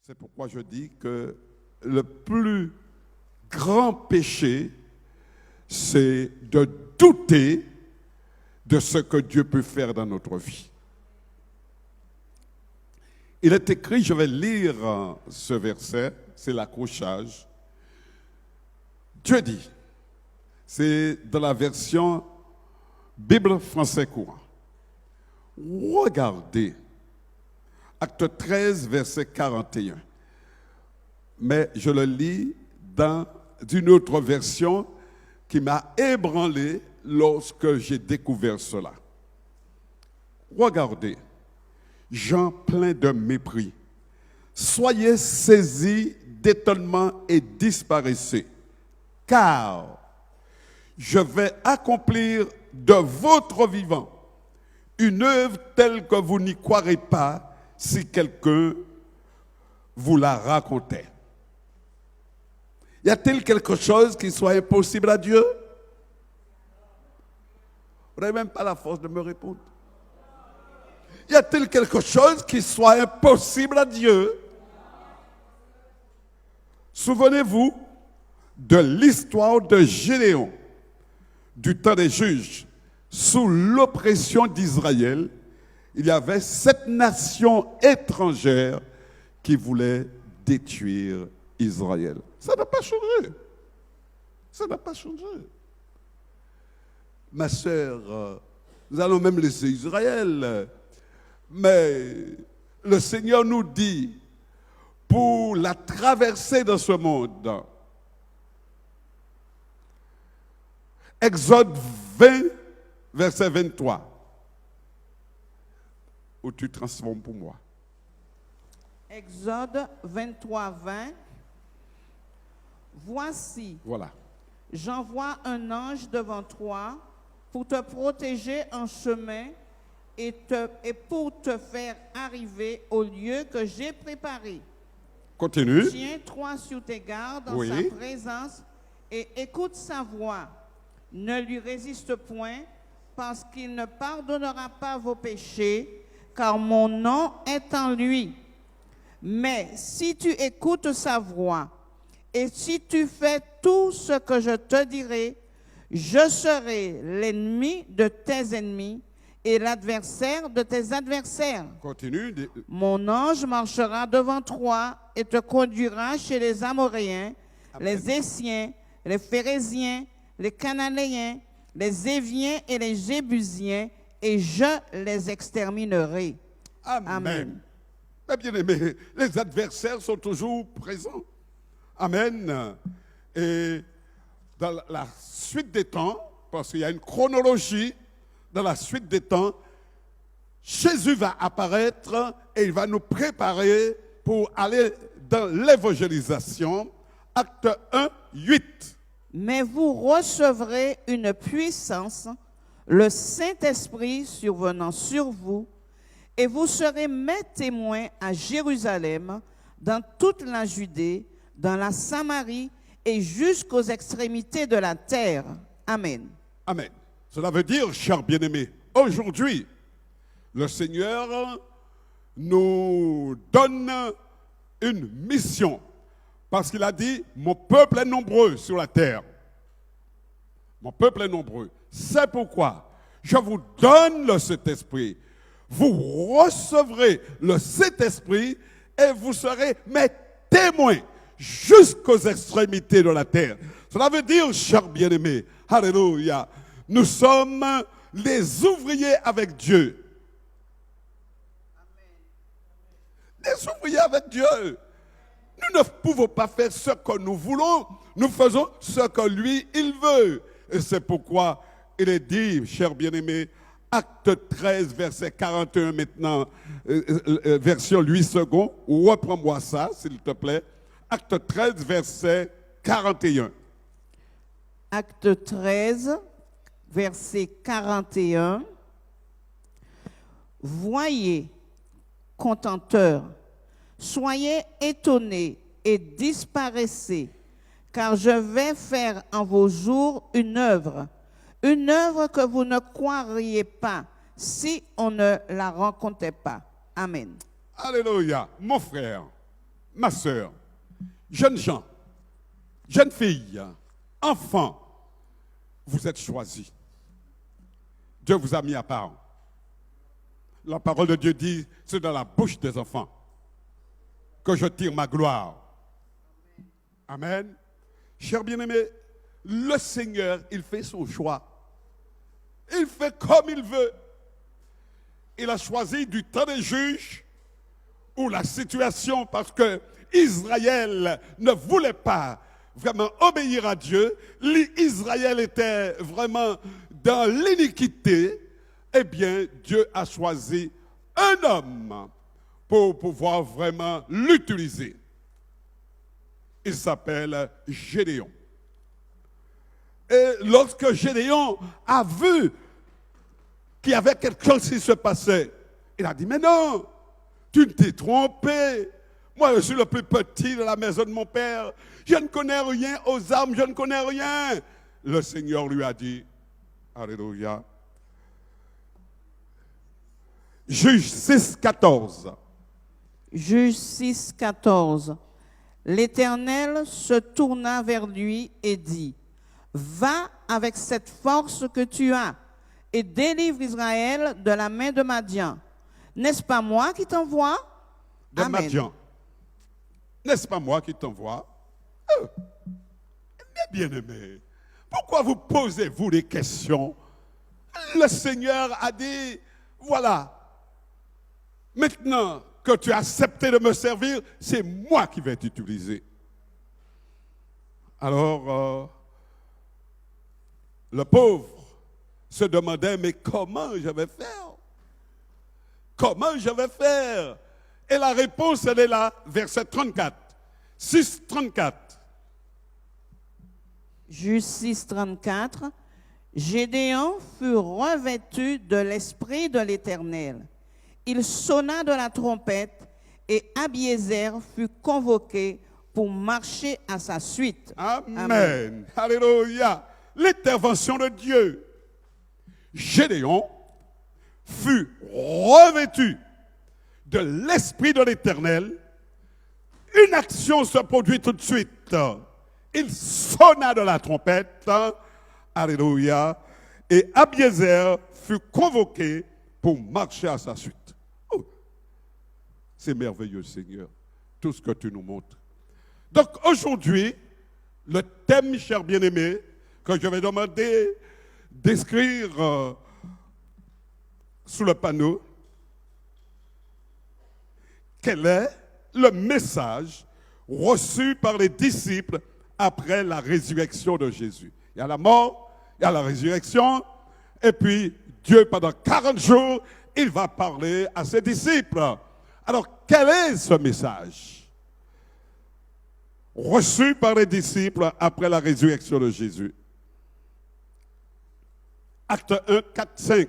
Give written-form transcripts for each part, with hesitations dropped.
C'est pourquoi je dis que le plus grand péché, c'est de douter de ce que Dieu peut faire dans notre vie. Il est écrit, je vais lire ce verset, c'est l'accrochage. Dieu dit, c'est dans la version Bible français courant. Regardez, acte 13, verset 41. Mais je le lis dans une autre version qui m'a ébranlé lorsque j'ai découvert cela. Regardez, Jean plein de mépris. Soyez saisis d'étonnement et disparaissez, car je vais accomplir de votre vivant une œuvre telle que vous n'y croirez pas si quelqu'un vous la racontait. Y a-t-il quelque chose qui soit impossible à Dieu? Vous n'avez même pas la force de me répondre. Y a-t-il quelque chose qui soit impossible à Dieu? Souvenez-vous de l'histoire de Gédéon, du temps des juges. Sous l'oppression d'Israël, il y avait 7 nations étrangères qui voulaient détruire Israël. Ça n'a pas changé. Ça n'a pas changé. Ma sœur, nous allons même laisser Israël. Mais le Seigneur nous dit, pour la traversée de ce monde, Exode 20, verset 23, où tu transformes pour moi. Exode 23, 20. Voici, voilà. J'envoie un ange devant toi pour te protéger en chemin et pour te faire arriver au lieu que j'ai préparé. Continue. Tiens-toi sur tes gardes dans Oui. sa présence et écoute sa voix. Ne lui résiste point, parce qu'il ne pardonnera pas vos péchés, car mon nom est en lui. Mais si tu écoutes sa voix, et si tu fais tout ce que je te dirai, je serai l'ennemi de tes ennemis et l'adversaire de tes adversaires. Continue. Mon ange marchera devant toi et te conduira chez les Amoréens, Amen. les Essiens, les Phéréziens, les Cananéens, les Éviens et les Jébusiens, et je les exterminerai. Amen. Amen. Mais bien aimé, les adversaires sont toujours présents. Amen. Et dans la suite des temps, parce qu'il y a une chronologie, dans la suite des temps, Jésus va apparaître et il va nous préparer pour aller dans l'évangélisation. Acte 1, 8. Mais vous recevrez une puissance, le Saint-Esprit survenant sur vous, et vous serez mes témoins à Jérusalem, dans toute la Judée, dans la Samarie et jusqu'aux extrémités de la terre. Amen. Amen. Cela veut dire, chers bien-aimés, aujourd'hui, le Seigneur nous donne une mission. Parce qu'il a dit, mon peuple est nombreux sur la terre. Mon peuple est nombreux. C'est pourquoi je vous donne le Saint-Esprit. Vous recevrez le Saint-Esprit et vous serez mes témoins jusqu'aux extrémités de la terre. Cela veut dire, chers bien-aimés, alléluia, nous sommes les ouvriers avec Dieu. Les ouvriers avec Dieu. Nous ne pouvons pas faire ce que nous voulons, nous faisons ce que lui, il veut. Et c'est pourquoi il est dit, chers bien-aimés, acte 13, verset 41 maintenant, version 8 secondes, reprends-moi ça, s'il te plaît. Acte 13, verset 41. Acte 13, verset 41. Voyez, contenteurs, soyez étonnés et disparaissez, car je vais faire en vos jours une œuvre que vous ne croiriez pas si on ne la rencontrait pas. Amen. Alléluia. Mon frère, ma sœur, jeunes gens, jeunes filles, enfants, vous êtes choisis. Dieu vous a mis à part. La parole de Dieu dit, c'est dans la bouche des enfants que je tire ma gloire. Amen. Chers bien-aimés, le Seigneur, il fait son choix. Il fait comme il veut. Il a choisi du temps des juges où la situation, parce que Israël ne voulait pas vraiment obéir à Dieu, Israël était vraiment dans l'iniquité, eh bien, Dieu a choisi un homme pour pouvoir vraiment l'utiliser. Il s'appelle Gédéon. Et lorsque Gédéon a vu qu'il y avait quelque chose qui se passait, il a dit, mais non, tu t'es trompé. Moi, je suis le plus petit de la maison de mon père. Je ne connais rien aux armes, je ne connais rien. Le Seigneur lui a dit, alléluia. Juge 6, 14. Juge 6, 14. L'Éternel se tourna vers lui et dit, va avec cette force que tu as et délivre Israël de la main de Madian. N'est-ce pas moi qui t'envoie? De Amen. Madian. N'est-ce pas moi qui t'envoie? Mais bien aimé, pourquoi vous posez-vous des questions? Le Seigneur a dit, voilà, maintenant que tu as accepté de me servir, c'est moi qui vais t'utiliser. Alors, le pauvre se demandait, mais comment je vais faire? Comment je vais faire? Et la réponse, elle est là, verset 34. 6, 34. Juge 6, 34. Gédéon fut revêtu de l'Esprit de l'Éternel. Il sonna de la trompette et Abiézer fut convoqué pour marcher à sa suite. Amen. Amen. Alléluia. L'intervention de Dieu. Gédéon fut revêtu de l'Esprit de l'Éternel. Une action se produit tout de suite. Il sonna de la trompette. Alléluia. Et Abiézer fut convoqué pour marcher à sa suite. Oh, c'est merveilleux, Seigneur, tout ce que tu nous montres. Donc aujourd'hui, le thème, cher bien-aimé, que je vais demander d'écrire sous le panneau, quel est le message reçu par les disciples après la résurrection de Jésus? Il y a la mort, il y a la résurrection, et puis Dieu, pendant 40 jours, il va parler à ses disciples. Alors, quel est ce message reçu par les disciples après la résurrection de Jésus? Acte 1, 4, 5.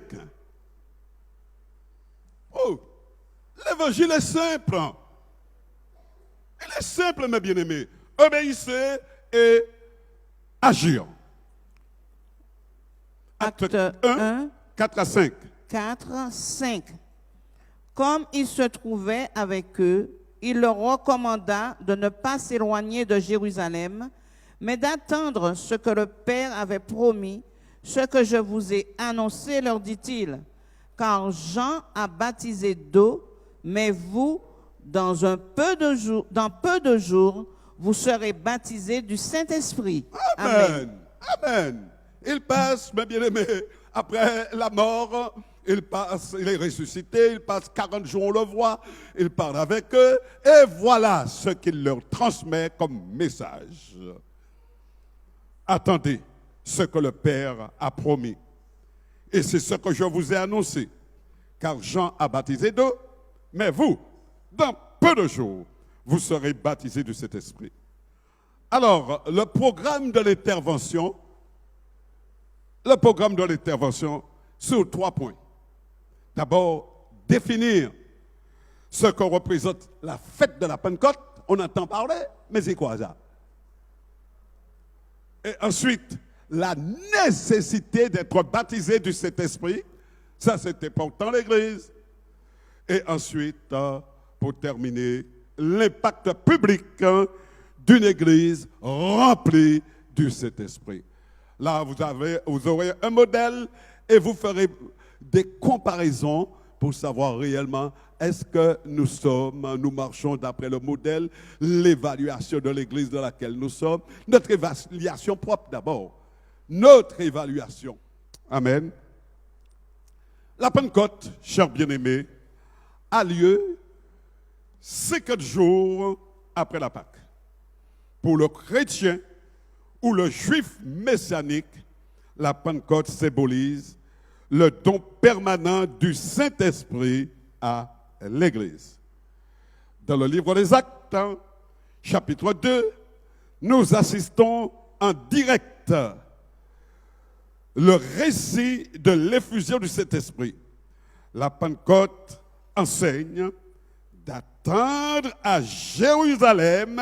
Oh, l'évangile est simple. Il est simple, mes bien-aimés. Obéissez et agir. Acte 1, 4 à 5. 4, 5. Comme il se trouvait avec eux, il leur recommanda de ne pas s'éloigner de Jérusalem, mais d'attendre ce que le Père avait promis, ce que je vous ai annoncé, leur dit-il. Car Jean a baptisé d'eau, mais vous, dans peu de jours, vous serez baptisés du Saint-Esprit. Amen. Amen. Il passe, mes bien-aimés, après la mort, il est ressuscité, il passe 40 jours, on le voit, il parle avec eux, et voilà ce qu'il leur transmet comme message. Attendez ce que le Père a promis. Et c'est ce que je vous ai annoncé. Car Jean a baptisé d'eau, mais vous, dans peu de jours, vous serez baptisés du Saint-Esprit. Alors, le programme de l'intervention sur 3 points. D'abord, définir ce que représente la fête de la Pentecôte. On entend parler, mais c'est quoi ça? Et ensuite, la nécessité d'être baptisé du Saint-Esprit. Ça, c'est important, l'Église. Et ensuite, pour terminer, l'impact public d'une église remplie du Saint-Esprit. Là, vous aurez un modèle et vous ferez des comparaisons pour savoir réellement est-ce que nous marchons d'après le modèle, l'évaluation de l'église dans laquelle nous sommes, notre évaluation propre d'abord, notre évaluation. Amen. La Pentecôte, chers bien-aimés, a lieu 50 jours après la Pâque. Pour le chrétien ou le juif messianique, la Pentecôte symbolise le don permanent du Saint-Esprit à l'Église. Dans le livre des Actes, chapitre 2, nous assistons en direct le récit de l'effusion du Saint-Esprit. La Pentecôte enseigne d'attendre à Jérusalem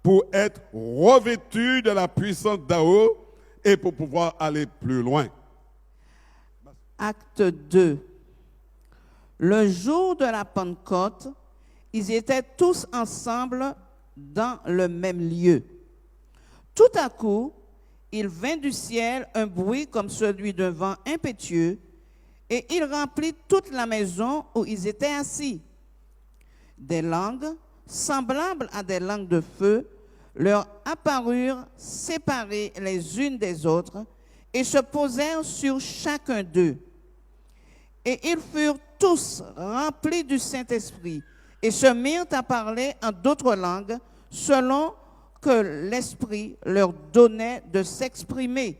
pour être revêtu de la puissance d'en haut et pour pouvoir aller plus loin. Acte 2. Le jour de la Pentecôte, ils étaient tous ensemble dans le même lieu. Tout à coup, il vint du ciel un bruit comme celui d'un vent impétueux, et il remplit toute la maison où ils étaient assis. Des langues, semblables à des langues de feu, leur apparurent séparées les unes des autres, et se posèrent sur chacun d'eux. Et ils furent tous remplis du Saint-Esprit, et se mirent à parler en d'autres langues, selon que l'Esprit leur donnait de s'exprimer.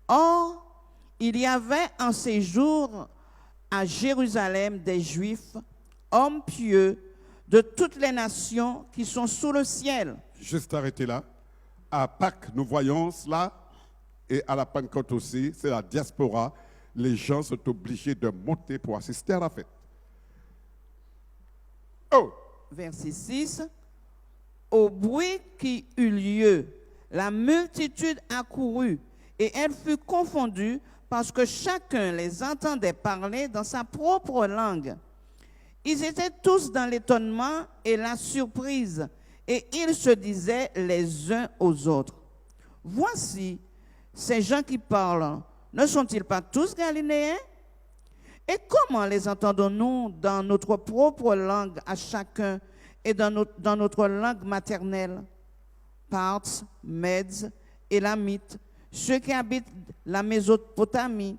Or, il y avait en ces jours à Jérusalem des Juifs, hommes pieux, de toutes les nations qui sont sous le ciel. Juste arrêter là. À Pâques, nous voyons cela, et à la Pentecôte aussi, c'est la diaspora. Les gens sont obligés de monter pour assister à la fête. Oh! Verset 6. Au bruit qui eut lieu, la multitude accourut, et elle fut confondue parce que chacun les entendait parler dans sa propre langue. Ils étaient tous dans l'étonnement et la surprise, et ils se disaient les uns aux autres: voici, ces gens qui parlent, ne sont-ils pas tous galiléens? Et comment les entendons-nous dans notre propre langue à chacun et dans notre langue maternelle? Parthes, Mèdes, Élamites, ceux qui habitent la Mésopotamie,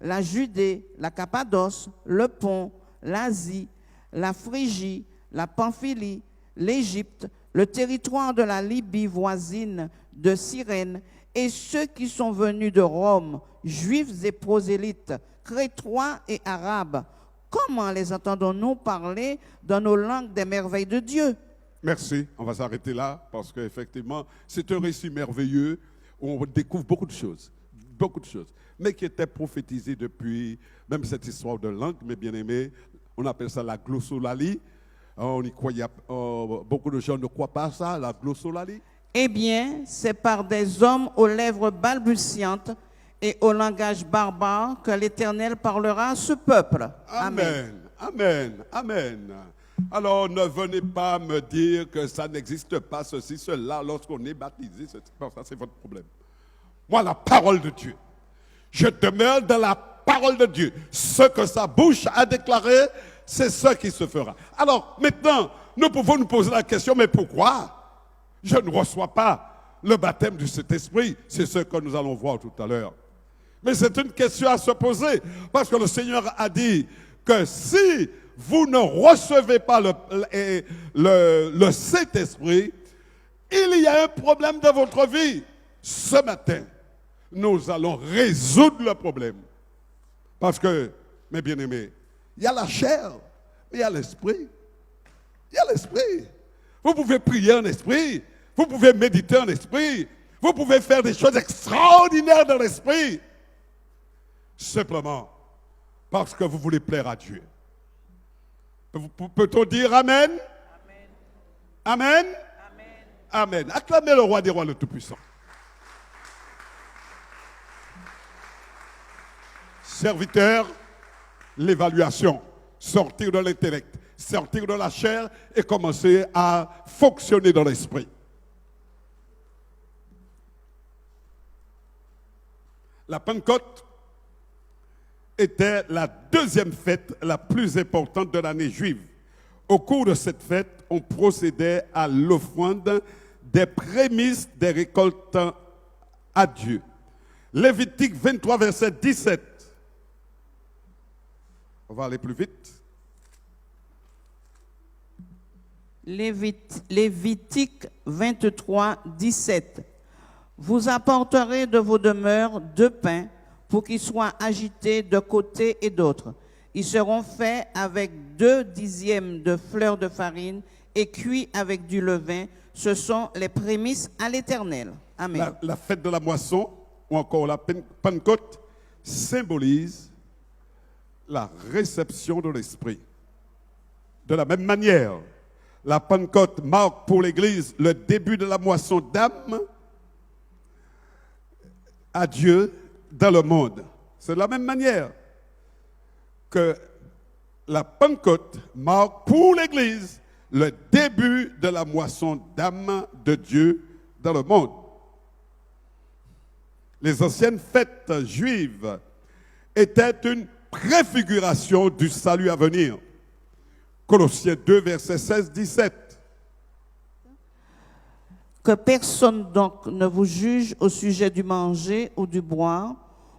la Judée, la Cappadoce, le Pont, l'Asie, la Phrygie, la Pamphylie, l'Égypte, le territoire de la Libye voisine de Cyrène, et ceux qui sont venus de Rome, juifs et prosélytes, crétois et arabes. Comment les entendons-nous parler dans nos langues des merveilles de Dieu? Merci, on va s'arrêter là parce qu'effectivement, c'est un récit merveilleux où on découvre beaucoup de choses, mais qui était prophétisé depuis, même cette histoire de langue, mes bien-aimés, on appelle ça la glossolalie. On y croyait, beaucoup de gens ne croient pas à ça, la glossolalie. Eh bien, c'est par des hommes aux lèvres balbutiantes et au langage barbare que l'Éternel parlera à ce peuple. Amen. Amen. Amen. Alors, ne venez pas me dire que ça n'existe pas, ceci, cela, lorsqu'on est baptisé. Ça, c'est votre problème. Moi, la parole de Dieu, je demeure dans la parole de Dieu. Ce que sa bouche a déclaré, c'est ce qui se fera. Alors, maintenant, nous pouvons nous poser la question, mais pourquoi je ne reçois pas le baptême du Saint-Esprit? C'est ce que nous allons voir tout à l'heure. Mais c'est une question à se poser, parce que le Seigneur a dit que si vous ne recevez pas le Saint-Esprit, il y a un problème dans votre vie. Ce matin, nous allons résoudre le problème. Parce que, mes bien-aimés, il y a la chair, mais il y a l'esprit. Il y a l'esprit. Vous pouvez prier en esprit, vous pouvez méditer en esprit, vous pouvez faire des choses extraordinaires dans l'esprit. Simplement parce que vous voulez plaire à Dieu. Peut-on dire Amen? Amen? Amen? Amen. Acclamez le roi des rois, le Tout-Puissant. Serviteur, l'évaluation, sortir de l'intellect, sortir de la chair et commencer à fonctionner dans l'esprit. La Pentecôte était la deuxième fête la plus importante de l'année juive. Au cours de cette fête, on procédait à l'offrande des prémices des récoltes à Dieu. Lévitique 23, verset 17. On va aller plus vite. Lévitique 23, 17. Vous apporterez de vos demeures 2 pains pour qu'ils soient agités de côté et d'autre. Ils seront faits avec 2 dixièmes de fleurs de farine et cuits avec du levain. Ce sont les prémices à l'Éternel. Amen. La fête de la moisson, ou encore la Pentecôte, symbolise la réception de l'Esprit. De la même manière, la Pentecôte marque pour l'Église le début de la moisson d'âme à Dieu dans le monde. C'est de la même manière que la Pentecôte marque pour l'Église le début de la moisson d'âme de Dieu dans le monde. Les anciennes fêtes juives étaient une préfiguration du salut à venir. Colossiens 2, versets 16-17. Que personne donc ne vous juge au sujet du manger ou du boire,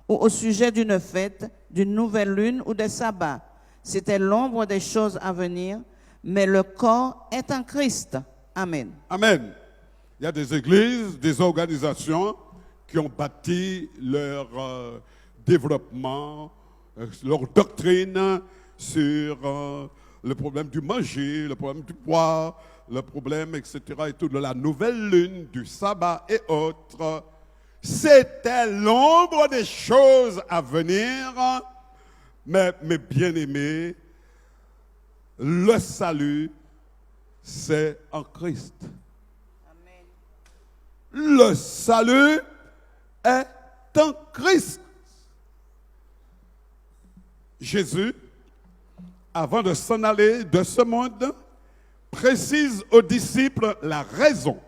ou au sujet d'une fête, d'une nouvelle lune ou des sabbats. C'était l'ombre des choses à venir, mais le corps est en Christ. Amen. Amen. Il y a des églises, des organisations qui ont bâti leur développement, leur doctrine sur le problème du manger, le problème du boire, le problème, etc., et tout, de la nouvelle lune, du sabbat et autres. C'était l'ombre des choses à venir, mais mes bien-aimés, le salut, c'est en Christ. Amen. Le salut est en Christ. Jésus, avant de s'en aller de ce monde, précise aux disciples la raison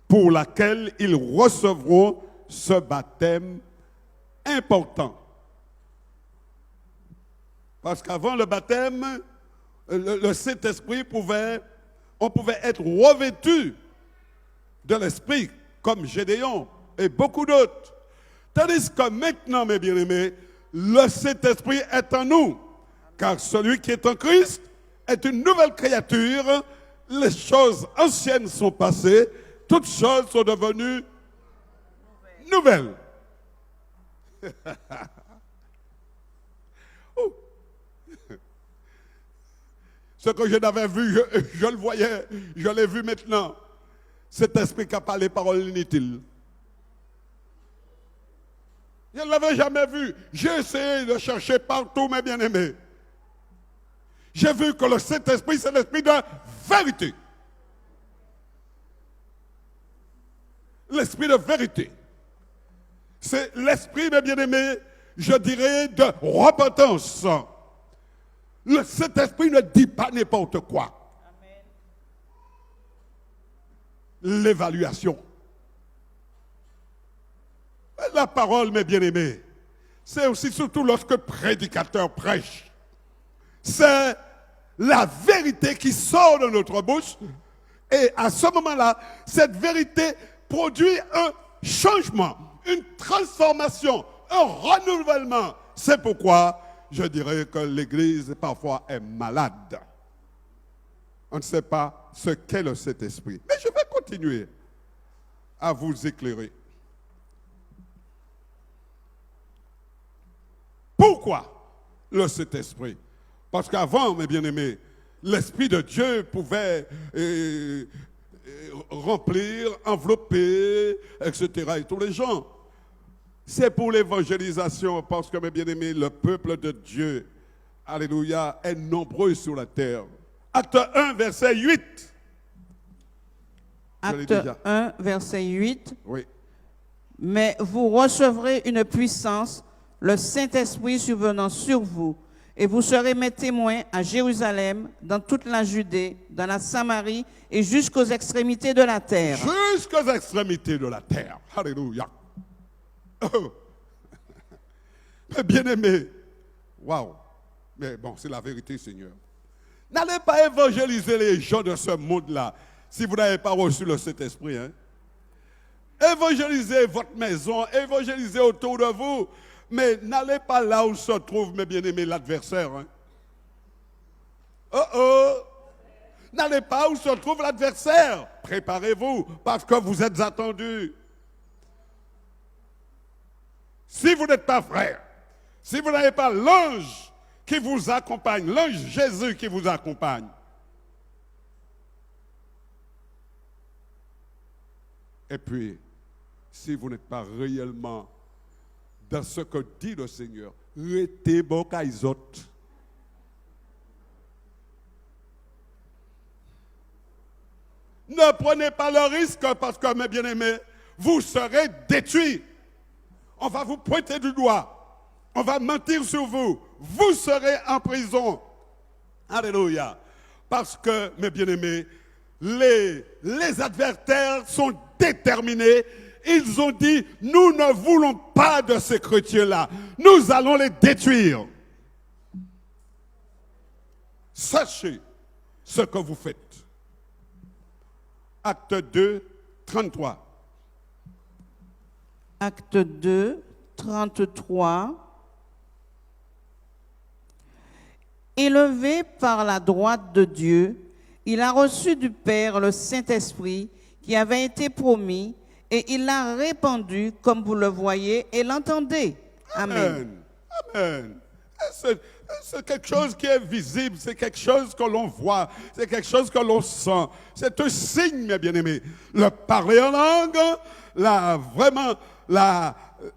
pour laquelle ils recevront ce baptême important. Parce qu'avant le baptême, le Saint-Esprit on pouvait être revêtu de l'Esprit, comme Gédéon et beaucoup d'autres. Tandis que maintenant, mes bien-aimés, le Saint-Esprit est en nous. Car celui qui est en Christ est une nouvelle créature. Les choses anciennes sont passées, toutes choses sont devenues nouvelles. Oh. Ce que je n'avais vu, je le voyais, je l'ai vu maintenant. Cet esprit qui a parlé paroles inutiles. Je ne l'avais jamais vu. J'ai essayé de chercher partout, mes bien-aimés. J'ai vu que le Saint-Esprit, c'est l'esprit de vérité. L'esprit de vérité. C'est l'esprit, mes bien-aimés, je dirais, de repentance. Le Saint-Esprit ne dit pas n'importe quoi. Amen. L'évaluation. La parole, mes bien-aimés, c'est aussi surtout lorsque le prédicateur prêche. C'est la vérité qui sort de notre bouche. Et à ce moment-là, cette vérité produit un changement, une transformation, un renouvellement. C'est pourquoi je dirais que l'Église parfois est malade. On ne sait pas ce qu'est le Saint-Esprit. Mais je vais continuer à vous éclairer. Pourquoi le Saint-Esprit? Parce qu'avant, mes bien-aimés, l'Esprit de Dieu pouvait remplir, envelopper, etc. et tous les gens. C'est pour l'évangélisation, parce que, mes bien-aimés, le peuple de Dieu, alléluia, est nombreux sur la terre. Acte 1, verset 8. Acte 1, verset 8. Oui. Mais vous recevrez une puissance, le Saint-Esprit survenant sur vous, Et vous serez mes témoins à Jérusalem, dans toute la Judée, dans la Samarie et jusqu'aux extrémités de la terre. Jusqu'aux extrémités de la terre. Alléluia. Oh. Mais bien-aimé, waouh. Mais bon, c'est la vérité, Seigneur. N'allez pas évangéliser les gens de ce monde-là si vous n'avez pas reçu le Saint-Esprit. Hein? Évangélisez votre maison, évangélisez autour de vous. Mais n'allez pas là où se trouve, mes bien-aimés, l'adversaire. Hein? Oh oh! N'allez pas où se trouve l'adversaire. Préparez-vous, parce que vous êtes attendus. Si vous n'êtes pas frère, si vous n'avez pas l'ange qui vous accompagne, l'ange Jésus qui vous accompagne, et puis, si vous n'êtes pas réellement dans ce que dit le Seigneur, restez bon kaizot. Ne prenez pas le risque parce que, mes bien-aimés, vous serez détruits. On va vous pointer du doigt. On va mentir sur vous. Vous serez en prison. Alléluia. Parce que, mes bien-aimés, les adversaires sont déterminés. Ils ont dit, nous ne voulons pas de ces chrétiens-là. Nous allons les détruire. Sachez ce que vous faites. Acte 2, 33. Acte 2, 33. Élevé par la droite de Dieu, il a reçu du Père le Saint-Esprit qui avait été promis et il l'a répandu comme vous le voyez et l'entendez. Amen. Amen. C'est quelque chose qui est visible, c'est quelque chose que l'on voit, c'est quelque chose que l'on sent. C'est un signe, mes bien-aimés. Le parler en langue,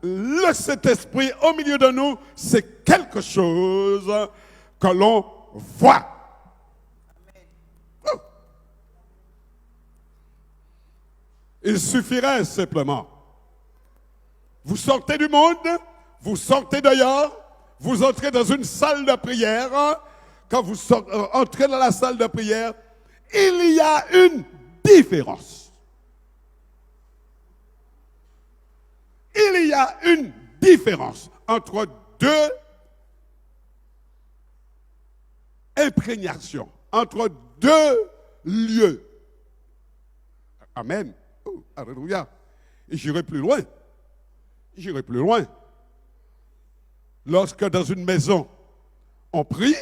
le Saint-Esprit au milieu de nous, c'est quelque chose que l'on voit. Oh. Il suffirait simplement. Vous sortez du monde, vous sortez dehors, vous entrez dans une salle de prière. Quand vous entrez dans la salle de prière, il y a une différence. Il y a une différence entre deux imprégnation, entre deux lieux. Amen. Oh, alléluia. Et j'irai plus loin. J'irai plus loin. Lorsque dans une maison, on prie,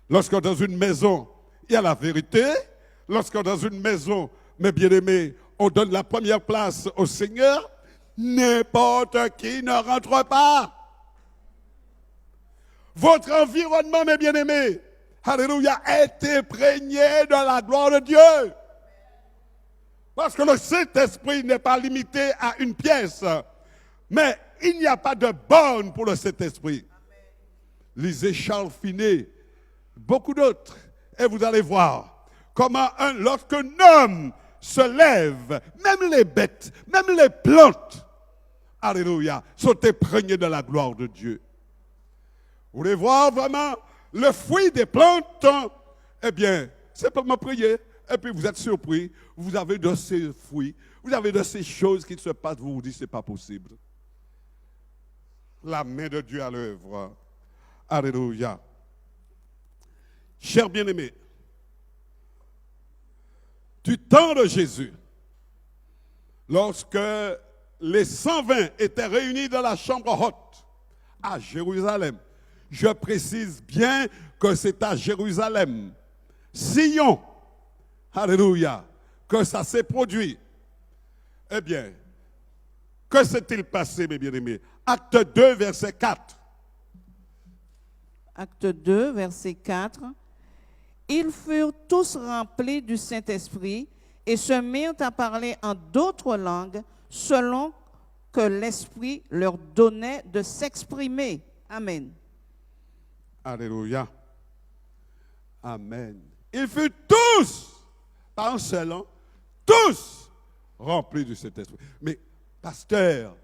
lorsque dans une maison, il y a la vérité, lorsque dans une maison, mes bien-aimés, on donne la première place au Seigneur, n'importe qui ne rentre pas. Votre environnement, mes bien-aimés, alléluia, est imprégné de la gloire de Dieu. Parce que le Saint-Esprit n'est pas limité à une pièce. Mais il n'y a pas de borne pour le Saint-Esprit. Lisez Charles Finet, beaucoup d'autres, et vous allez voir comment lorsqu'un homme se lève, même les bêtes, même les plantes, alléluia, sont imprégnées de la gloire de Dieu. Vous voulez voir vraiment le fruit des plantes? Eh bien, simplement prier, et puis vous êtes surpris, vous avez de ces fruits, vous avez de ces choses qui se passent, vous vous dites, ce n'est pas possible. La main de Dieu à l'œuvre. Alléluia. Chers bien-aimés, du temps de Jésus, lorsque les 120 étaient réunis dans la chambre haute à Jérusalem, je précise bien que c'est à Jérusalem, Sion, alléluia, que ça s'est produit. Eh bien, que s'est-il passé, mes bien-aimés? Acte 2, verset 4. Acte 2, verset 4. Ils furent tous remplis du Saint-Esprit et se mirent à parler en d'autres langues selon que l'Esprit leur donnait de s'exprimer. Amen. Alléluia. Amen. Ils furent tous, pas un seul, hein, tous remplis du Saint-Esprit. Mais, pasteur,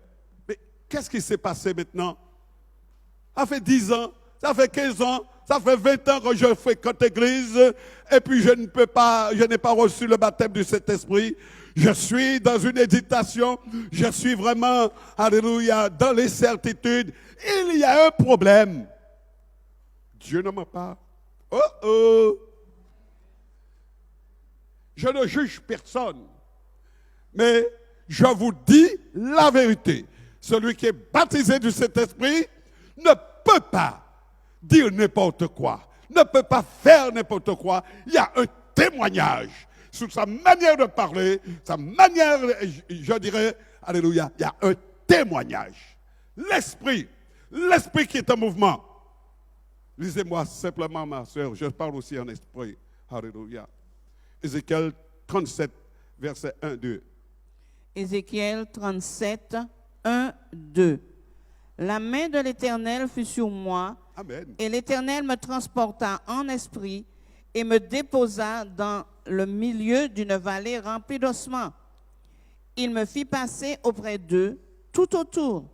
qu'est-ce qui s'est passé maintenant? Ça fait 10 ans, ça fait 15 ans, Ça fait 20 ans que je fréquente l'église et puis je n'ai pas reçu le baptême du Saint-Esprit. Je suis dans une hésitation. Je suis vraiment, alléluia, dans l'incertitude. Il y a un problème. Dieu ne ment pas. Oh oh. Je ne juge personne. Mais je vous dis la vérité. Celui qui est baptisé du Saint-Esprit ne peut pas dire n'importe quoi, ne peut pas faire n'importe quoi. Il y a un témoignage sur sa manière de parler, sa manière, je dirais, alléluia, il y a un témoignage. L'esprit qui est en mouvement. Lisez-moi simplement, ma soeur, je parle aussi en esprit. Alléluia. Ézéchiel 37, verset 1-2. Ézéchiel 37, 1, 2. La main de l'Éternel fut sur moi, Amen. Et l'Éternel me transporta en esprit et me déposa dans le milieu d'une vallée remplie d'ossements. Il me fit passer auprès d'eux, tout autour.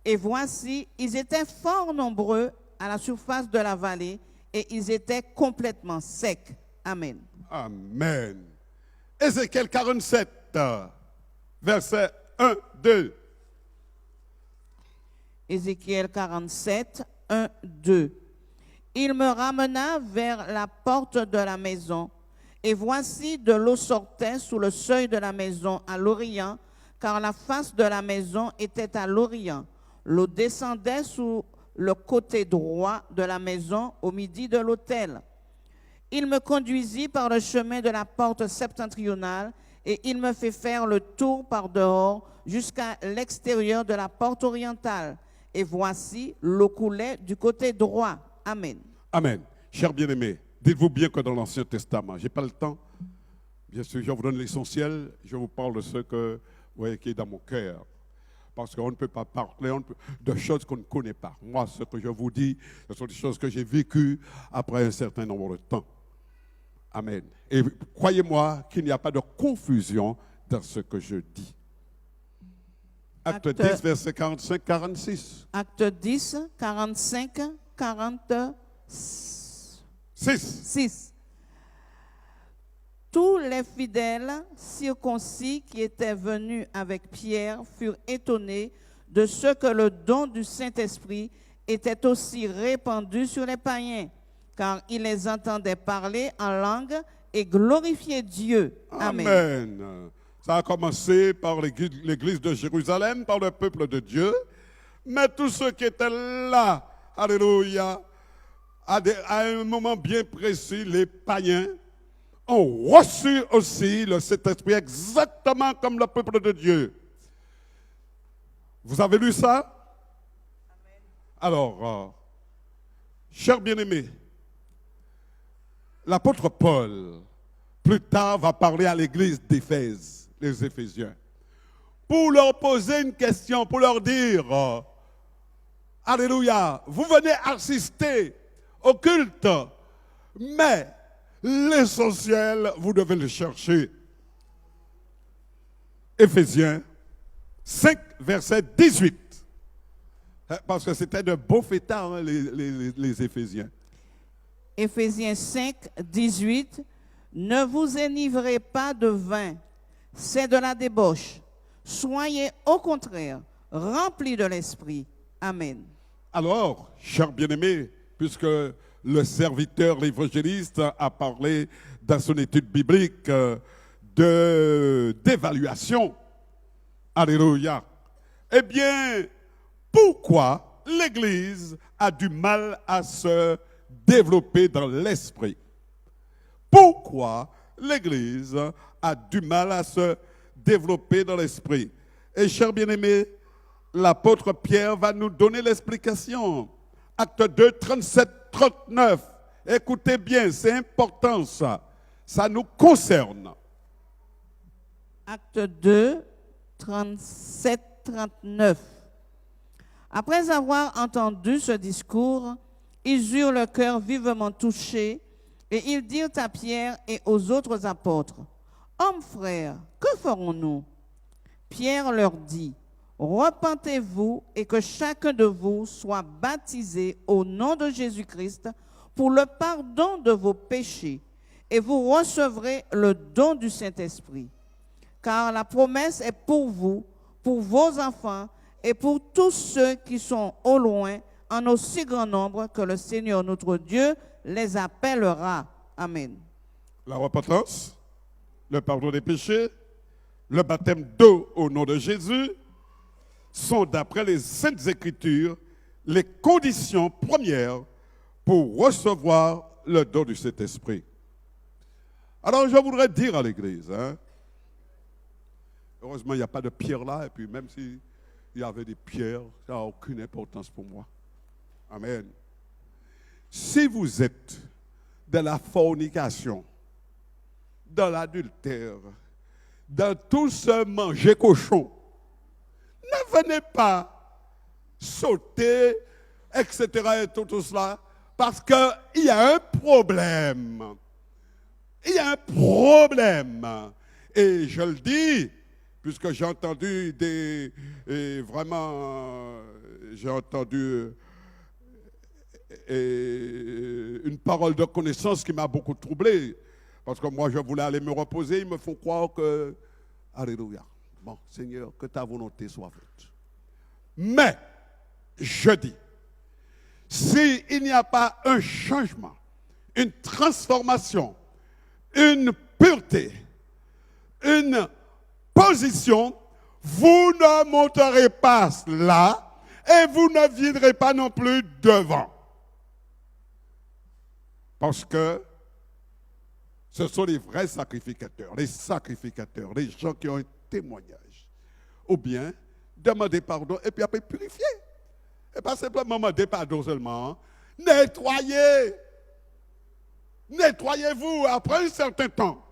Et voici, ils étaient fort nombreux à la surface de la vallée et ils étaient complètement secs. Amen. Amen. Ézéchiel 47, verset 1, 2. Ézéchiel 47, 1, 2. Il me ramena vers la porte de la maison, et voici de l'eau sortait sous le seuil de la maison à l'orient, car la face de la maison était à l'orient. L'eau descendait sous le côté droit de la maison au midi de l'autel. Il me conduisit par le chemin de la porte septentrionale, et il me fait faire le tour par dehors jusqu'à l'extérieur de la porte orientale. Et voici, l'eau coulait du côté droit. Amen. Amen. Chers bien-aimés, dites-vous bien que dans l'Ancien Testament, je n'ai pas le temps, bien sûr, je vous donne l'essentiel, je vous parle de ce que, vous voyez, qui est dans mon cœur. Parce qu'on ne peut pas parler de choses qu'on ne connaît pas. Moi, ce que je vous dis, ce sont des choses que j'ai vécues après un certain nombre de temps. Amen. Et croyez-moi qu'il n'y a pas de confusion dans ce que je dis. Acte 10, verset 45-46. Acte 10, 45, 46. Tous les fidèles circoncis qui étaient venus avec Pierre furent étonnés de ce que le don du Saint-Esprit était aussi répandu sur les païens, car ils les entendaient parler en langue et glorifier Dieu. Amen. Amen. Ça a commencé par l'église de Jérusalem, par le peuple de Dieu, mais tous ceux qui étaient là, alléluia, à un moment bien précis, les païens ont reçu aussi le Saint-Esprit exactement comme le peuple de Dieu. Vous avez lu ça? Amen. Alors, chers bien-aimés, l'apôtre Paul, plus tard, va parler à l'église d'Éphèse, les Éphésiens, pour leur poser une question, pour leur dire, alléluia, vous venez assister au culte, mais l'essentiel, vous devez le chercher. Éphésiens 5, verset 18. Parce que c'était de beaux fêtards, hein, les Éphésiens. Éphésiens 5, 18. Ne vous enivrez pas de vin, c'est de la débauche. Soyez au contraire remplis de l'esprit. Amen. Alors, chers bien-aimés, puisque le serviteur, l'évangéliste, a parlé dans son étude biblique d'évaluation, alléluia, eh bien, pourquoi l'Église a du mal à se développer dans l'esprit? Pourquoi l'Église a du mal à se développer dans l'esprit? Et chers bien-aimés, l'apôtre Pierre va nous donner l'explication. Acte 2, 37, 39. Écoutez bien, c'est important ça. Ça nous concerne. Acte 2, 37, 39. Après avoir entendu ce discours, ils eurent le cœur vivement touché et ils dirent à Pierre et aux autres apôtres, « Hommes frères, que ferons-nous » Pierre leur dit, « Repentez-vous et que chacun de vous soit baptisé au nom de Jésus-Christ pour le pardon de vos péchés, et vous recevrez le don du Saint-Esprit. Car la promesse est pour vous, pour vos enfants, et pour tous ceux qui sont au loin, en aussi grand nombre que le Seigneur notre Dieu les appellera. Amen. La repentance, le pardon des péchés, le baptême d'eau au nom de Jésus sont, d'après les Saintes Écritures, les conditions premières pour recevoir le don du Saint-Esprit. Alors, je voudrais dire à l'Église, heureusement, il n'y a pas de pierre là, et puis même s'il y avait des pierres, ça n'a aucune importance pour moi. Amen. Si vous êtes dans la fornication, dans l'adultère, dans tout ce manger cochon, ne venez pas sauter, etc. et tout cela, parce qu'il y a un problème. Il y a un problème. Et je le dis, puisque j'ai entendu j'ai entendu une parole de connaissance qui m'a beaucoup troublé. Parce que moi, je voulais aller me reposer. Ils me font croire que, alléluia, bon, Seigneur, que ta volonté soit faite. Mais, je dis, s'il n'y a pas un changement, une transformation, une pureté, une position, vous ne monterez pas là et vous ne viendrez pas non plus devant. Parce que ce sont les vrais sacrificateurs, les gens qui ont un témoignage. Ou bien, demander pardon et puis après purifier. Et pas simplement demander pardon seulement. Nettoyez. Nettoyez-vous après un certain temps.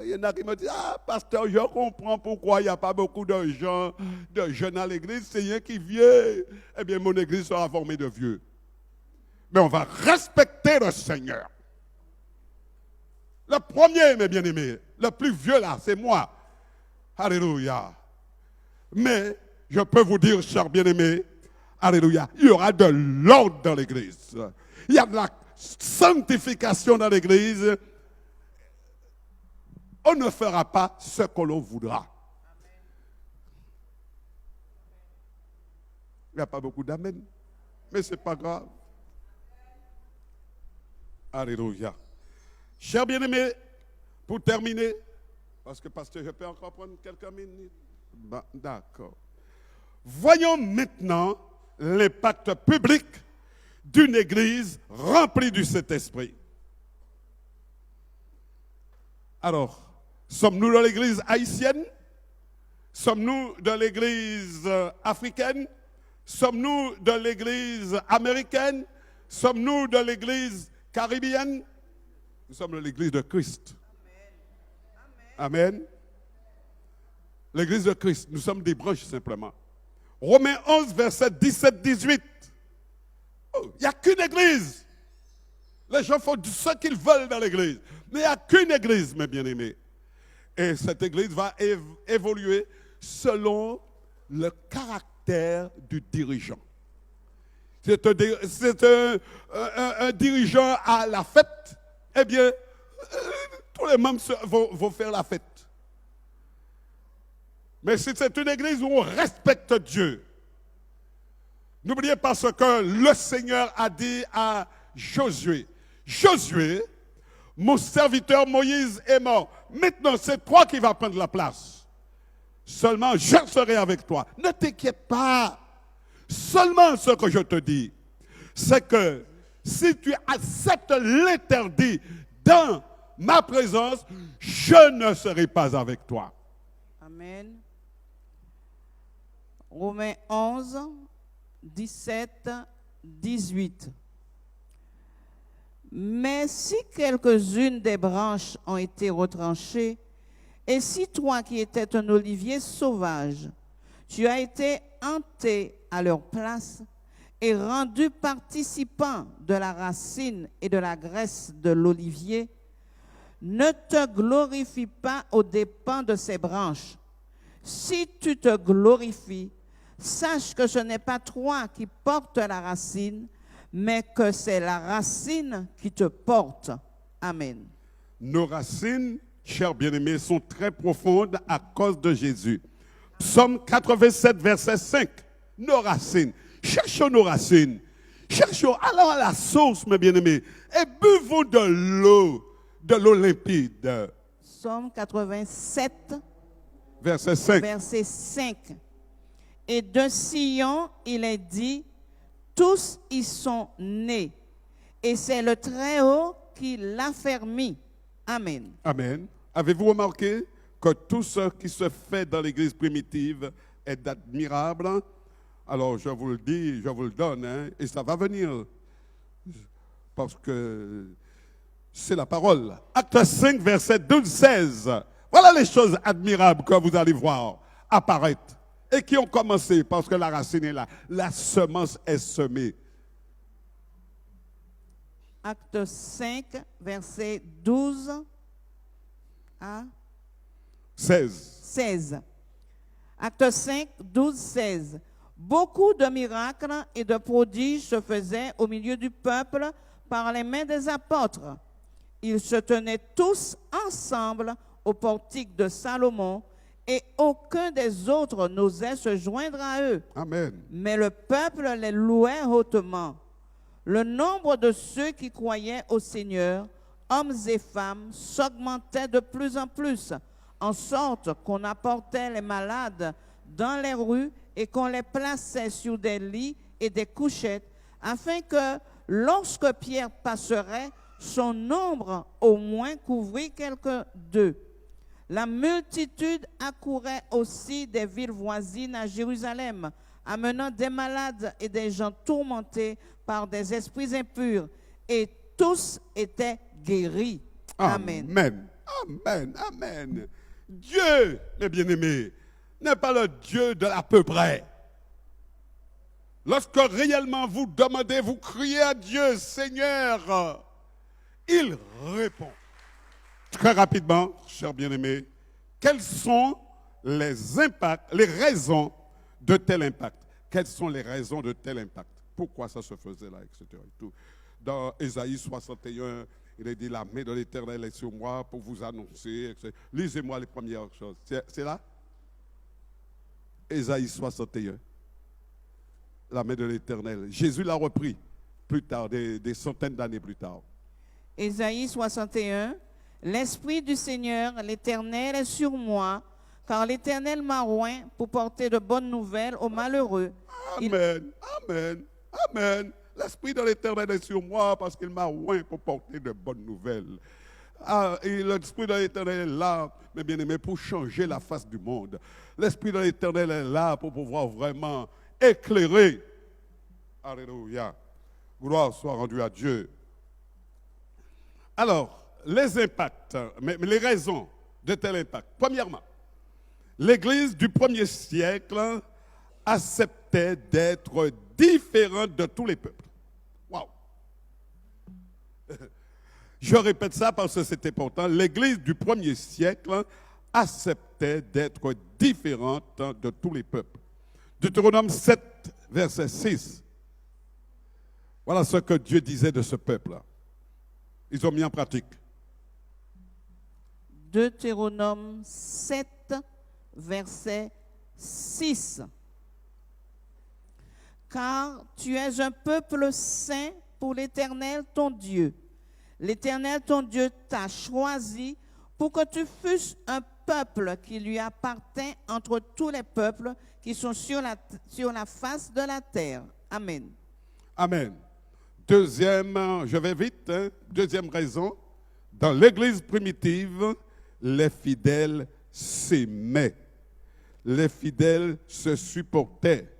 Il y en a qui me disent, pasteur, je comprends pourquoi il n'y a pas beaucoup de jeunes à l'église, c'est rien qui vient. Eh bien, mon église sera formée de vieux. Mais on va respecter le Seigneur. Le premier, mes bien-aimés, le plus vieux là, c'est moi. Alléluia. Mais, je peux vous dire, chers bien-aimés, alléluia, il y aura de l'ordre dans l'église. Il y a de la sanctification dans l'église. On ne fera pas ce que l'on voudra. Il n'y a pas beaucoup d'amen, mais ce n'est pas grave. Alléluia. Chers bien-aimés, pour terminer, parce que pasteur, je peux encore prendre quelques minutes. D'accord. Voyons maintenant l'impact public d'une église remplie du Saint-Esprit. Alors, sommes-nous dans l'église haïtienne? Sommes-nous dans l'église africaine? Sommes-nous dans l'église américaine? Sommes-nous dans l'église caribéenne? Nous sommes dans l'église de Christ. Amen. Amen. L'église de Christ, nous sommes des branches simplement. Romains 11, verset 17-18. Il n'y a qu'une église. Les gens font ce qu'ils veulent dans l'église. Mais il n'y a qu'une église, mes bien-aimés. Et cette église va évoluer selon le caractère du dirigeant. C'est un dirigeant à la fête, eh bien, tous les membres vont faire la fête. Mais si c'est une église où on respecte Dieu, n'oubliez pas ce que le Seigneur a dit à Josué. Josué, mon serviteur Moïse est mort. Maintenant, c'est toi qui vas prendre la place. Seulement, je serai avec toi. Ne t'inquiète pas. Seulement ce que je te dis, c'est que si tu acceptes l'interdit dans ma présence, je ne serai pas avec toi. Amen. Romains 11, 17, 18. Mais si quelques-unes des branches ont été retranchées, et si toi qui étais un olivier sauvage, tu as été hanté à leur place et rendu participant de la racine et de la graisse de l'olivier, ne te glorifie pas aux dépens de ces branches. Si tu te glorifies, sache que ce n'est pas toi qui portes la racine, mais que c'est la racine qui te porte. Amen. Nos racines, chers bien-aimés, sont très profondes à cause de Jésus. Psaume 87, verset 5. Nos racines. Cherchons nos racines. Cherchons, allons à la source, mes bien-aimés, et buvons de l'eau limpide. Psaume 87, Verset 5. verset 5. Et de Sion, il est dit, tous y sont nés, et c'est le Très-Haut qui l'affermit. Amen. Amen. Avez-vous remarqué que tout ce qui se fait dans l'Église primitive est admirable? Alors, je vous le dis, je vous le donne, hein, et ça va venir. Parce que c'est la parole. Acte 5, verset 12-16. Voilà les choses admirables que vous allez voir apparaître. Et qui ont commencé parce que la racine est là. La semence est semée. Acte 5, verset 12 à 16. Acte 5, 12, 16. Beaucoup de miracles et de prodiges se faisaient au milieu du peuple par les mains des apôtres. Ils se tenaient tous ensemble au portique de Salomon et aucun des autres n'osait se joindre à eux. Amen. Mais le peuple les louait hautement. Le nombre de ceux qui croyaient au Seigneur, hommes et femmes, s'augmentait de plus en plus, en sorte qu'on apportait les malades dans les rues et qu'on les plaçait sur des lits et des couchettes, afin que, lorsque Pierre passerait, son ombre au moins couvrit quelques d'eux. La multitude accourait aussi des villes voisines à Jérusalem, amenant des malades et des gens tourmentés par des esprits impurs, et tous étaient guéris. Amen. Amen. Amen. Amen. Dieu, mes bien-aimés, n'est pas le Dieu de l'à peu près. Lorsque réellement vous demandez, vous criez à Dieu, Seigneur, il répond. Très rapidement, chers bien-aimés, quels sont les impacts, les raisons de tel impact? Quelles sont les raisons de tel impact? Pourquoi ça se faisait là, etc. Et tout. Dans Ésaïe 61, il est dit, la main de l'Éternel est sur moi pour vous annoncer, etc. Lisez-moi les premières choses. C'est là? Ésaïe 61. La main de l'Éternel. Jésus l'a repris plus tard, des centaines d'années plus tard. Ésaïe 61. L'Esprit du Seigneur, l'Éternel, est sur moi, car l'Éternel m'a oint pour porter de bonnes nouvelles aux malheureux. Amen, amen, amen. L'Esprit de l'Éternel est sur moi parce qu'il m'a oint pour porter de bonnes nouvelles. Ah, et l'Esprit de l'Éternel est là, mes bien-aimés, pour changer la face du monde. L'Esprit de l'Éternel est là pour pouvoir vraiment éclairer. Alléluia. Gloire soit rendue à Dieu. Alors, les impacts, mais les raisons de tel impact. Premièrement, l'Église du premier siècle acceptait d'être différente de tous les peuples. Waouh! Je répète ça parce que c'est important. L'Église du premier siècle acceptait d'être différente de tous les peuples. Deutéronome 7, verset 6. Voilà ce que Dieu disait de ce peuple-là. Ils ont mis en pratique. Deutéronome 7, verset 6. Car tu es un peuple saint pour l'Éternel ton Dieu. L'Éternel ton Dieu t'a choisi pour que tu fusses un peuple qui lui appartient entre tous les peuples qui sont sur la face de la terre. Amen. Amen. Deuxième, je vais vite, hein, deuxième raison, dans l'Église primitive, les fidèles s'aimaient. Les fidèles se supportaient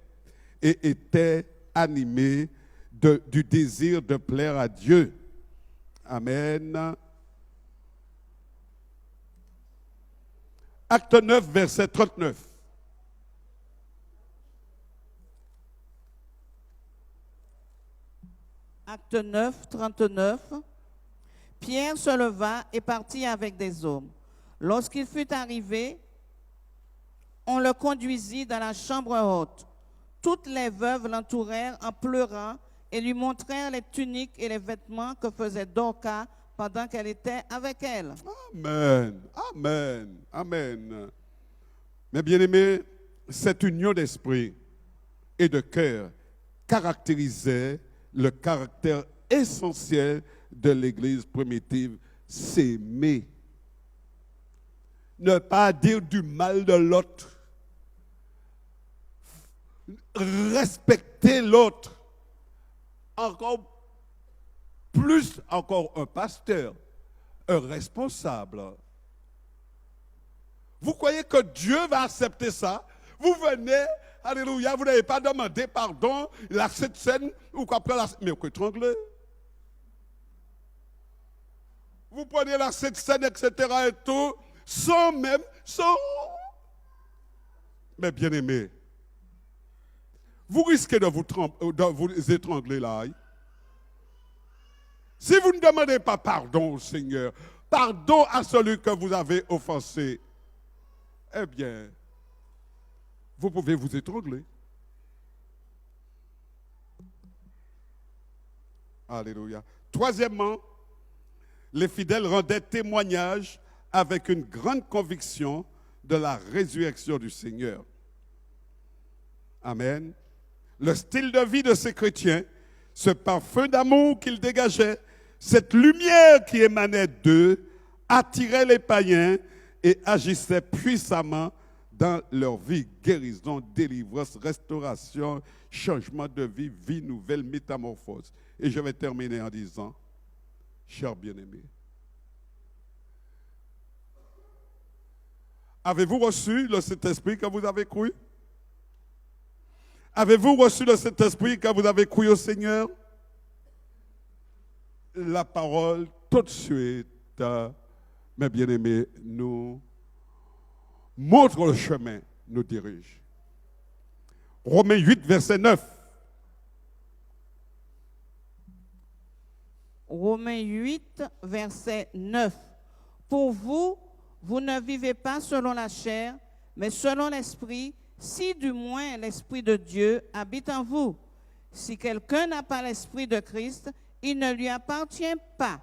et étaient animés du désir de plaire à Dieu. Amen. Acte 9, verset 39. Acte 9, 39. Pierre se leva et partit avec des hommes. Lorsqu'il fut arrivé, on le conduisit dans la chambre haute. Toutes les veuves l'entourèrent en pleurant et lui montrèrent les tuniques et les vêtements que faisait Dorcas pendant qu'elle était avec elle. Amen. Amen. Amen. Mes bien-aimés, cette union d'esprit et de cœur caractérisait le caractère essentiel de l'Église primitive, s'aimer. Ne pas dire du mal de l'autre. Respecter l'autre. Encore plus, encore un pasteur, un responsable. Vous croyez que Dieu va accepter ça? Vous venez, alléluia, vous n'avez pas demandé pardon, la cette scène, ou qu'après la... Mais vous étranglez. Vous prenez la cette scène, etc. et tout, sans même, sans... Mais bien aimé, vous risquez de vous étrangler là. Si vous ne demandez pas pardon au Seigneur, pardon à celui que vous avez offensé, eh bien, vous pouvez vous étrangler. Alléluia. Troisièmement, les fidèles rendaient témoignage avec une grande conviction de la résurrection du Seigneur. Amen. Le style de vie de ces chrétiens, ce parfum d'amour qu'ils dégageaient, cette lumière qui émanait d'eux, attirait les païens et agissait puissamment dans leur vie. Guérison, délivrance, restauration, changement de vie, vie nouvelle, métamorphose. Et je vais terminer en disant, chers bien-aimés, avez-vous reçu le Saint-Esprit que vous avez cru? Avez-vous reçu le Saint-Esprit quand vous avez cru au Seigneur? La parole, tout de suite, mes bien-aimés, nous montre le chemin, nous dirige. Romains 8, verset 9. Romains 8, verset 9. Pour vous, vous ne vivez pas selon la chair, mais selon l'Esprit, si du moins l'Esprit de Dieu habite en vous. Si quelqu'un n'a pas l'Esprit de Christ, il ne lui appartient pas.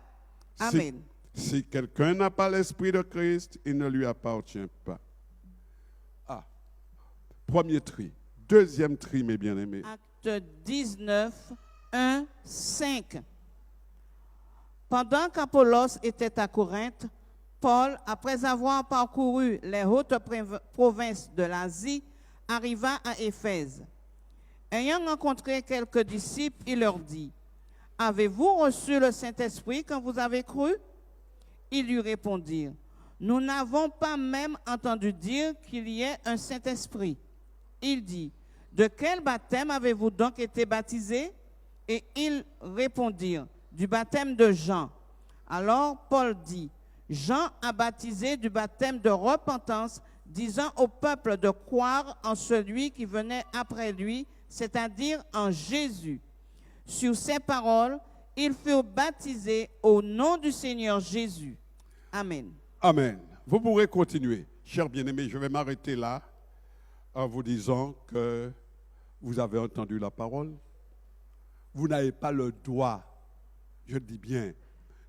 Amen. Si quelqu'un n'a pas l'Esprit de Christ, il ne lui appartient pas. Ah, premier tri. Deuxième tri, mes bien-aimés. Acte 19, 1, 5. Pendant qu'Apollos était à Corinthe, Paul, après avoir parcouru les hautes provinces de l'Asie, arriva à Éphèse. Ayant rencontré quelques disciples, il leur dit, « Avez-vous reçu le Saint-Esprit quand vous avez cru ?» Ils lui répondirent, « Nous n'avons pas même entendu dire qu'il y ait un Saint-Esprit. » Il dit, « De quel baptême avez-vous donc été baptisés ?» Et ils répondirent, « Du baptême de Jean. » Alors Paul dit, « Jean a baptisé du baptême de repentance, disant au peuple de croire en celui qui venait après lui, c'est-à-dire en Jésus. » Sur ces paroles, ils furent baptisés au nom du Seigneur Jésus. Amen. Amen. Vous pourrez continuer. Chers bien-aimés, je vais m'arrêter là en vous disant que vous avez entendu la parole. Vous n'avez pas le droit, je dis bien,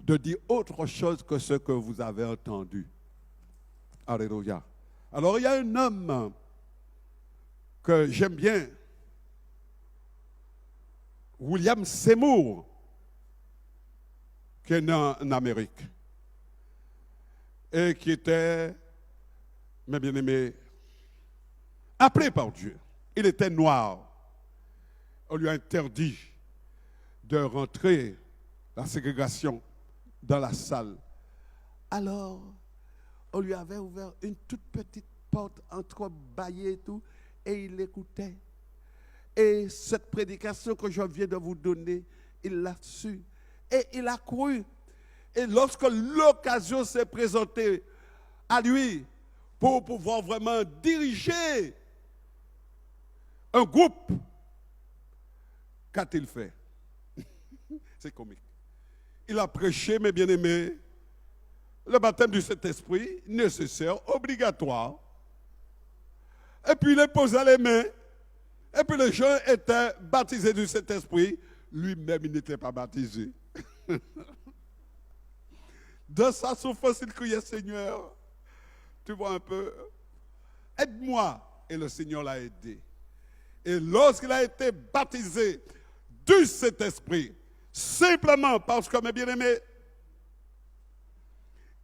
de dire autre chose que ce que vous avez entendu. Alléluia. Alors, il y a un homme que j'aime bien, William Seymour, qui est né en Amérique et qui était, mes bien-aimés, appelé par Dieu. Il était noir. On lui a interdit de rentrer, la ségrégation, dans la salle. Alors, on lui avait ouvert une toute petite porte entrebâillée et tout, et il écoutait. Et cette prédication que je viens de vous donner, il l'a su. Et il a cru. Et lorsque l'occasion s'est présentée à lui pour pouvoir vraiment diriger un groupe, qu'a-t-il fait? C'est comique. Il a prêché, mes bien-aimés, le baptême du Saint-Esprit, nécessaire, obligatoire. Et puis il imposa les mains. Et puis les gens étaient baptisés du Saint-Esprit. lui-même, il n'était pas baptisé. Dans sa souffrance, il criait, Seigneur, tu vois un peu, aide-moi. Et le Seigneur l'a aidé. Et lorsqu'il a été baptisé du Saint-Esprit, simplement parce que, mes bien-aimés,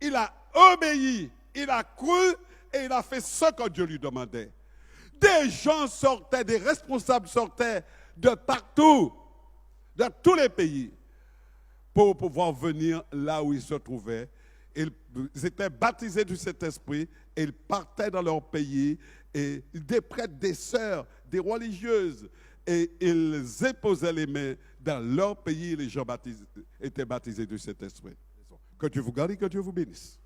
il a obéi, il a cru et il a fait ce que Dieu lui demandait. Des gens sortaient, des responsables sortaient de partout, de tous les pays, pour pouvoir venir là où ils se trouvaient. Ils étaient baptisés du Saint-Esprit et ils partaient dans leur pays, et des prêtres, des sœurs, des religieuses, et ils imposaient les mains dans leur pays. Les gens étaient baptisés du Saint-Esprit. Que Dieu vous garde et que Dieu vous bénisse.